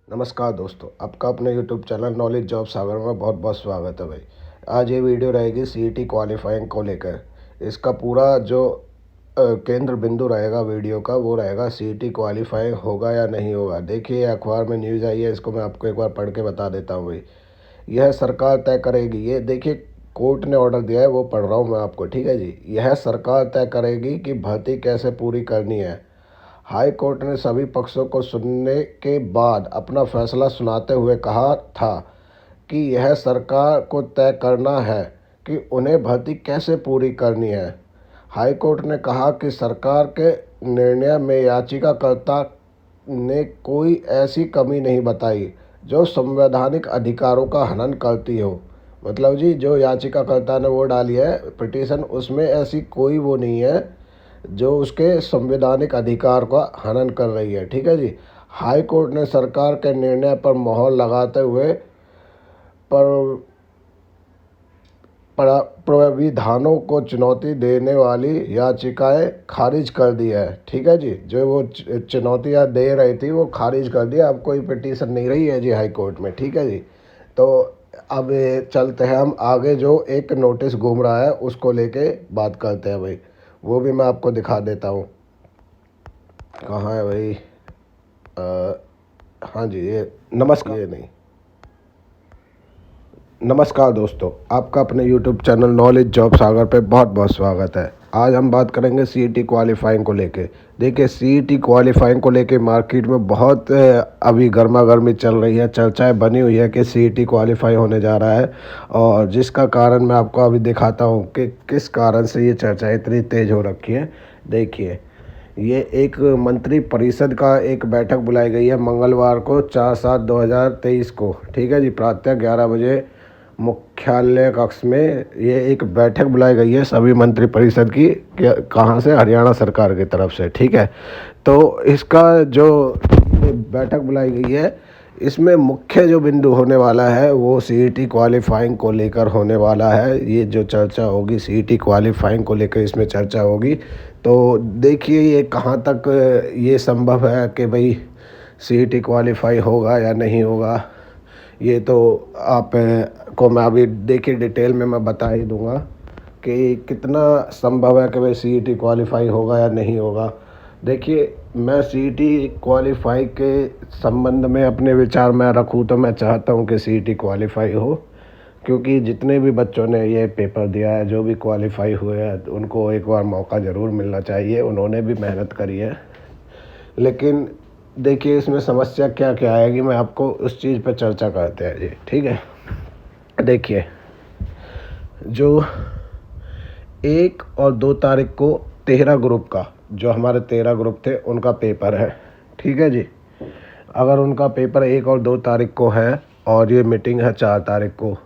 नमस्कार दोस्तों, आपका अपने यूट्यूब चैनल नॉलेज जॉब सागर में बहुत बहुत स्वागत है भाई। आज ये वीडियो रहेगी सीईटी क्वालिफाइंग को लेकर। इसका पूरा जो केंद्र बिंदु रहेगा वीडियो का वो रहेगा सीईटी क्वालिफाइंग होगा या नहीं होगा। देखिए अखबार में न्यूज़ आई है, इसको मैं आपको एक बार पढ़ के बता देता हूँ भाई। यह सरकार तय करेगी, ये देखिए कोर्ट ने ऑर्डर दिया है वो पढ़ रहा हूँ मैं आपको, ठीक है जी। यह सरकार तय करेगी कि भर्ती कैसे पूरी करनी है। हाई कोर्ट ने सभी पक्षों को सुनने के बाद अपना फैसला सुनाते हुए कहा था कि यह सरकार को तय करना है कि उन्हें भर्ती कैसे पूरी करनी है। हाई कोर्ट ने कहा कि सरकार के निर्णय में याचिकाकर्ता ने कोई ऐसी कमी नहीं बताई जो संवैधानिक अधिकारों का हनन करती हो। मतलब जी, जो याचिकाकर्ता ने वो डाली है पिटीशन, उसमें ऐसी कोई वो नहीं है जो उसके संवैधानिक अधिकार का हनन कर रही है, ठीक है जी। हाई कोर्ट ने सरकार के निर्णय पर मोहर लगाते हुए पर प्राविधानों को चुनौती देने वाली याचिकाएं खारिज कर दी है, ठीक है जी। जो वो चुनौतियां दे रही थी वो खारिज कर दिया। अब कोई पिटीशन नहीं रही है जी हाई कोर्ट में, ठीक है जी। तो अब चलते हैं हम आगे, जो एक नोटिस घूम रहा है उसको लेके बात करते हैं भाई। वो भी मैं आपको दिखा देता हूँ। कहाँ है भाई? हाँ जी, ये नमस्कार, ये नहीं, नमस्कार दोस्तों, आपका अपने यूट्यूब चैनल नॉलेज जॉब सागर पे बहुत बहुत स्वागत है। आज हम बात करेंगे सीईटी क्वालिफाइंग को लेके। देखिए सीईटी क्वालिफाइंग को लेके मार्केट में बहुत अभी गर्मा गर्मी चल रही है, चर्चाएं बनी हुई है कि सीईटी क्वालिफाई होने जा रहा है। और जिसका कारण मैं आपको अभी दिखाता हूँ कि किस कारण से ये चर्चा इतनी तेज़ हो रखी है। देखिए, ये एक मंत्री परिषद का एक बैठक बुलाई गई है मंगलवार को 4/7/2023 को, ठीक है जी। प्रातः 11 बजे मुख्यालय कक्ष में ये एक बैठक बुलाई गई है सभी मंत्री परिषद की। कहाँ से? हरियाणा सरकार की तरफ से, ठीक है। तो इसका जो बैठक बुलाई गई है, इसमें मुख्य जो बिंदु होने वाला है वो सीईटी क्वालिफाइंग को लेकर होने वाला है। ये जो चर्चा होगी सीईटी क्वालिफाइंग को लेकर इसमें चर्चा होगी। तो देखिए ये कहाँ तक ये संभव है कि भाई सीईटी क्वालिफाई होगा या नहीं होगा। ये तो आप को मैं अभी देखिए डिटेल में मैं बता ही दूंगा कि कितना संभव है कि भाई सीईटी क्वालिफाई होगा या नहीं होगा। देखिए, मैं सीईटी क्वालिफाई के संबंध में अपने विचार में रखूँ तो मैं चाहता हूँ कि सीईटी क्वालिफाई हो, क्योंकि जितने भी बच्चों ने ये पेपर दिया है, जो भी क्वालिफाई हुए हैं, उनको एक बार मौका ज़रूर मिलना चाहिए। उन्होंने भी मेहनत करी है। लेकिन देखिए इसमें समस्या क्या क्या आएगी, मैं आपको उस चीज़ पर चर्चा करते हैं जी, ठीक है। देखिए, जो 1 और 2 तारीख को 13 ग्रुप का, जो हमारे 13 ग्रुप थे उनका पेपर है, ठीक है जी। अगर उनका पेपर 1 और 2 तारीख को है और ये मीटिंग है 4 तारीख को,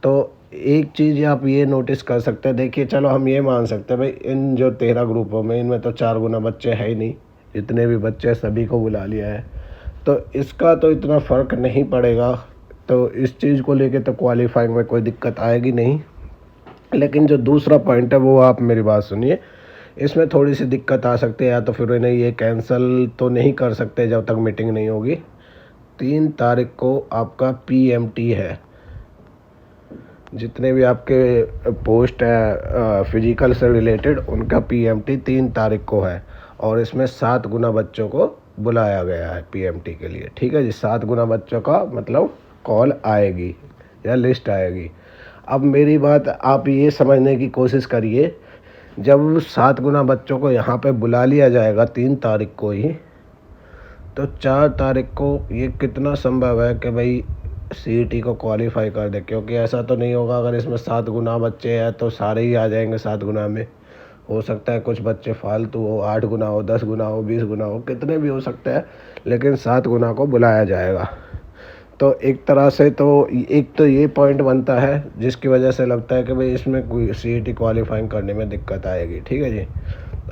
तो एक चीज़ आप ये नोटिस कर सकते हैं। देखिए चलो हम ये मान सकते हैं भाई इन जो 13 ग्रुपों में इनमें तो 4 गुना बच्चे हैं ही नहीं। जितने भी बच्चे सभी को बुला लिया है, तो इसका तो इतना फ़र्क नहीं पड़ेगा। तो इस चीज़ को लेके तो क्वालिफाइंग में कोई दिक्कत आएगी नहीं। लेकिन जो दूसरा पॉइंट है वो आप मेरी बात सुनिए, इसमें थोड़ी सी दिक्कत आ सकती है। या तो फिर इन्हें ये कैंसिल तो नहीं कर सकते जब तक मीटिंग नहीं होगी। 3 तारीख को आपका पीएमटी है। जितने भी आपके पोस्ट है फिजिकल से रिलेटेड, उनका पीएमटी 3 तारीख को है। और इसमें 7 गुना बच्चों को बुलाया गया है पीएमटी के लिए, ठीक है जी। 7 गुना बच्चों का मतलब कॉल आएगी या लिस्ट आएगी। अब मेरी बात आप ये समझने की कोशिश करिए, जब 7 गुना बच्चों को यहाँ पे बुला लिया जाएगा 3 तारीख को ही, तो 4 तारीख को ये कितना संभव है कि भाई सीईटी को क्वालिफाई कर दे। क्योंकि ऐसा तो नहीं होगा, अगर इसमें 7 गुना बच्चे हैं तो सारे ही आ जाएंगे 7 गुना में। हो सकता है कुछ बच्चे फालतू हो, 8 गुना हो, 10 गुना हो, 20 गुना हो, कितने भी हो सकते हैं, लेकिन 7 गुना को बुलाया जाएगा। तो एक तरह से तो एक तो ये पॉइंट बनता है जिसकी वजह से लगता है कि भाई इसमें कोई सीईटी क्वालिफाइंग करने में दिक्कत आएगी, ठीक है जी।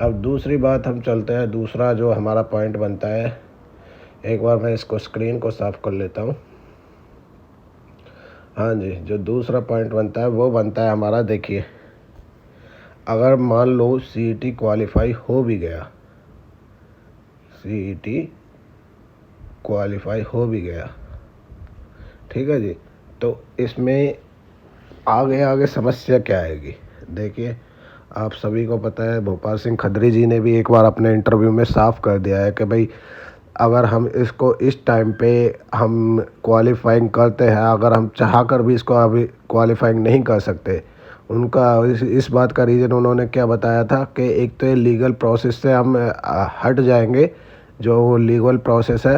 अब दूसरी बात हम चलते हैं, दूसरा जो हमारा पॉइंट बनता है, एक बार मैं इसको स्क्रीन को साफ कर लेता हूँ। हाँ जी, जो दूसरा पॉइंट बनता है वो बनता है हमारा, देखिए अगर मान लो सीईटी क्वालिफाई हो भी गया, सीईटी क्वालिफाई हो भी गया, ठीक है जी। तो इसमें आगे आगे समस्या क्या आएगी? देखिए, आप सभी को पता है भोपाल सिंह खत्री जी ने भी एक बार अपने इंटरव्यू में साफ कर दिया है कि भाई अगर हम इसको इस टाइम पे हम क्वालिफाइंग करते हैं, अगर हम चाह कर भी इसको अभी क्वालिफाइंग नहीं कर सकते, उनका इस बात का रीज़न उन्होंने क्या बताया था कि एक तो ये लीगल प्रोसेस से हम हट जाएंगे, जो लीगल प्रोसेस है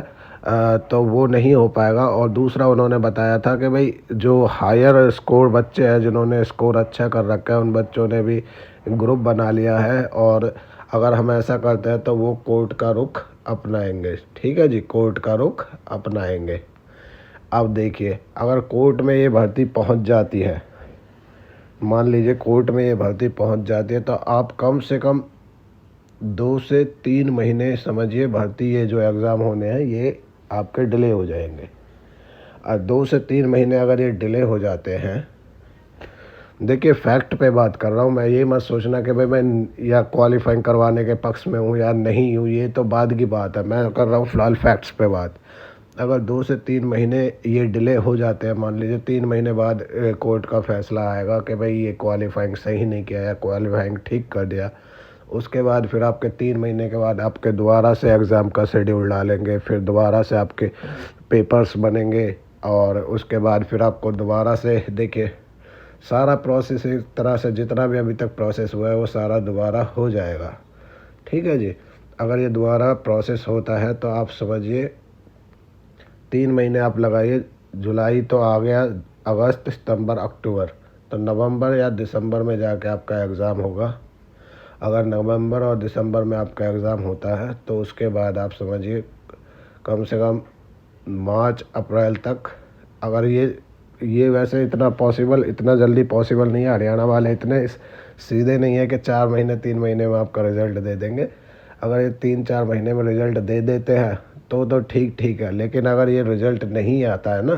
तो वो नहीं हो पाएगा। और दूसरा उन्होंने बताया था कि भाई जो हायर स्कोर बच्चे हैं जिन्होंने स्कोर अच्छा कर रखा है, उन बच्चों ने भी ग्रुप बना लिया है, और अगर हम ऐसा करते हैं तो वो कोर्ट का रुख अपनाएंगे, ठीक है जी, कोर्ट का रुख अपनाएंगे। अब देखिए, अगर कोर्ट में ये भर्ती पहुंच जाती है, मान लीजिए कोर्ट में ये भर्ती पहुंच जाती है, तो आप कम से कम 2 से 3 महीने समझिए भर्ती ये जो एग्ज़ाम होने हैं ये आपके डिले हो जाएंगे। और 2 से 3 महीने अगर ये डिले हो जाते हैं, देखिए फैक्ट पे बात कर रहा हूँ मैं, ये मत सोचना कि भाई मैं या क्वालिफाइंग करवाने के पक्ष में हूँ या नहीं हूँ, ये तो बाद की बात है, मैं कर रहा हूँ फ़िलहाल फैक्ट्स पे बात। अगर 2 से 3 महीने ये डिले हो जाते हैं, मान लीजिए 3 महीने बाद कोर्ट का फैसला आएगा कि भाई ये क्वालिफाइंग सही नहीं किया या क्वालिफाइंग ठीक कर दिया, उसके बाद फिर आपके 3 महीने के बाद आपके दोबारा से एग्ज़ाम का शेड्यूल डालेंगे, फिर दोबारा से आपके पेपर्स बनेंगे, और उसके बाद फिर आपको दोबारा से देखिए सारा प्रोसेस एक तरह से जितना भी अभी तक प्रोसेस हुआ है वो सारा दोबारा हो जाएगा, ठीक है जी। अगर ये दोबारा प्रोसेस होता है तो आप समझिए 3 महीने आप लगाइए, जुलाई तो आ गया, अगस्त सितंबर अक्टूबर, तो नवंबर या दिसंबर में जाके आपका एग्ज़ाम होगा। अगर नवंबर और दिसंबर में आपका एग्ज़ाम होता है तो उसके बाद आप समझिए कम से कम मार्च अप्रैल तक, अगर ये वैसे इतना जल्दी पॉसिबल नहीं है, हरियाणा वाले इतने सीधे नहीं है कि 4 महीने 3 महीने में आपका रिज़ल्ट दे देंगे। अगर ये 3-4 महीने में रिज़ल्ट दे देते हैं तो ठीक है, लेकिन अगर ये रिज़ल्ट नहीं आता है ना,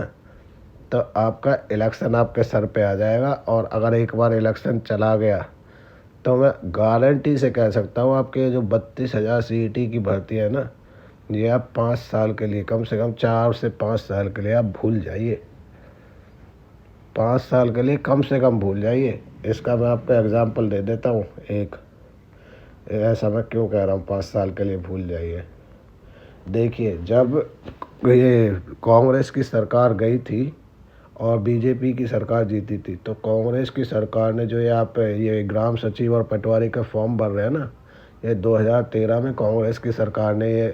तो आपका इलेक्शन आपके सर पे आ जाएगा। और अगर एक बार इलेक्शन चला गया तो मैं गारंटी से कह सकता हूँ आपके जो 32,000 CET की भर्ती है ना, ये आप 5 साल के लिए, कम से कम 4 से 5 साल के लिए आप भूल जाइए, 5 साल के लिए कम से कम भूल जाइए। इसका मैं आपको एग्ज़ाम्पल दे देता हूँ एक, ऐसा मैं क्यों कह रहा हूँ 5 साल के लिए भूल जाइए। देखिए, जब ये कांग्रेस की सरकार गई थी और बीजेपी की सरकार जीती थी, तो कांग्रेस की सरकार ने जो ये ग्राम सचिव और पटवारी का फॉर्म भर रहे हैं ना, ये 2013 में कांग्रेस की सरकार ने ये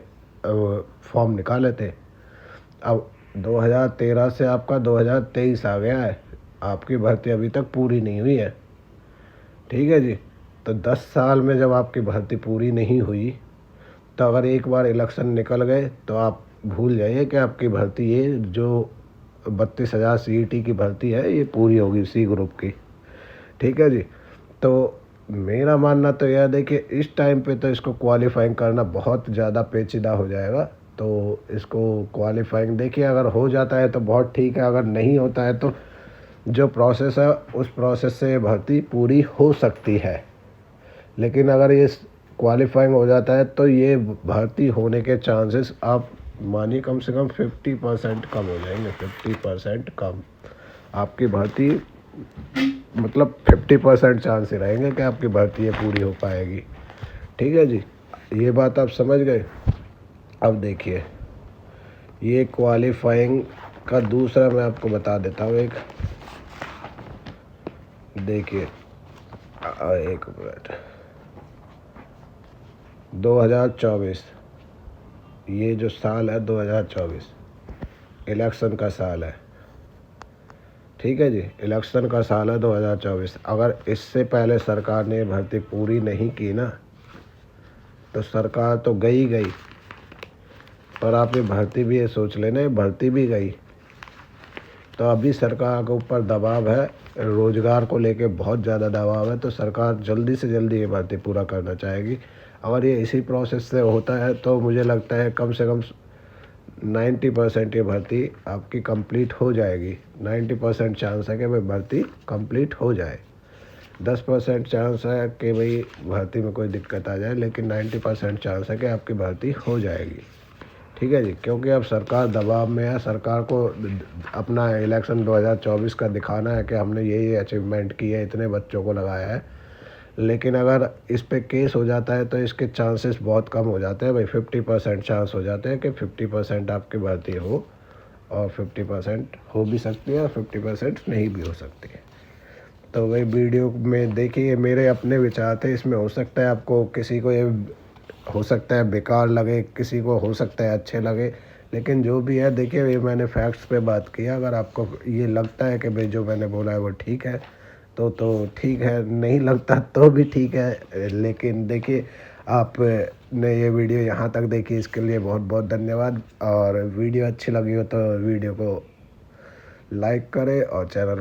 फॉर्म निकाले थे। अब 2013 से आपका 2023 आ गया है, आपकी भर्ती अभी तक पूरी नहीं हुई है, ठीक है जी। तो 10 साल में जब आपकी भर्ती पूरी नहीं हुई, तो अगर एक बार इलेक्शन निकल गए तो आप भूल जाइए कि आपकी भर्ती ये जो 32,000 CET की भर्ती है ये पूरी होगी C ग्रुप की, ठीक है जी। तो मेरा मानना तो यह देखिए, इस टाइम पे तो इसको क्वालिफाइंग करना बहुत ज़्यादा पेचीदा हो जाएगा। तो इसको क्वालिफाइंग देखिए, अगर हो जाता है तो बहुत ठीक है, अगर नहीं होता है तो जो प्रोसेस है उस प्रोसेस से ये भर्ती पूरी हो सकती है। लेकिन अगर ये क्वालिफाइंग हो जाता है तो ये भर्ती होने के चांसेस आप मानिए कम से कम 50% कम हो जाएंगे, 50% कम आपकी भर्ती, मतलब 50% चांस ही रहेंगे कि आपकी भर्ती ये पूरी हो पाएगी, ठीक है जी। ये बात आप समझ गए। अब देखिए, ये क्वालिफाइंग का दूसरा मैं आपको बता देता हूँ एक, देखिए एक मिनट, 2024 ये जो साल है 2024 इलेक्शन का साल है, ठीक है जी, इलेक्शन का साल है 2024। अगर इससे पहले सरकार ने भर्ती पूरी नहीं की ना, तो सरकार तो गई गई, पर आप ये भर्ती भी ये सोच लेना, ये भर्ती भी गई तो अभी सरकार के ऊपर दबाव है, रोज़गार को लेके बहुत ज़्यादा दबाव है, तो सरकार जल्दी से जल्दी ये भर्ती पूरा करना चाहेगी। अगर ये इसी प्रोसेस से होता है तो मुझे लगता है कम से कम 90% ये भर्ती आपकी कंप्लीट हो जाएगी। 90% चांस है कि भाई भर्ती कंप्लीट हो जाए, 10% चांस है कि भाई भर्ती में कोई दिक्कत आ जाए, लेकिन 90% चांस है कि आपकी भर्ती हो जाएगी, ठीक है जी, क्योंकि अब सरकार दबाव में है। सरकार को अपना इलेक्शन 2024 का दिखाना है कि हमने ये अचीवमेंट की है, इतने बच्चों को लगाया है। लेकिन अगर इस पे केस हो जाता है तो इसके चांसेस बहुत कम हो जाते हैं भाई। 50% चांस हो जाते हैं कि 50% आपकी भर्ती हो, और 50% हो भी सकती है और 50% नहीं भी हो सकती है। तो वही वीडियो में देखिए, मेरे अपने विचार थे इसमें। हो सकता है आपको किसी को ये हो सकता है बेकार लगे, किसी को हो सकता है अच्छे लगे, लेकिन जो भी है देखिए, ये मैंने फैक्ट्स पे बात किया। अगर आपको ये लगता है कि भाई जो मैंने बोला है वो ठीक है तो ठीक है, नहीं लगता तो भी ठीक है। लेकिन देखिए, आप ने ये वीडियो यहाँ तक देखी, इसके लिए बहुत बहुत धन्यवाद। और वीडियो अच्छी लगी हो तो वीडियो को लाइक करें और चैनल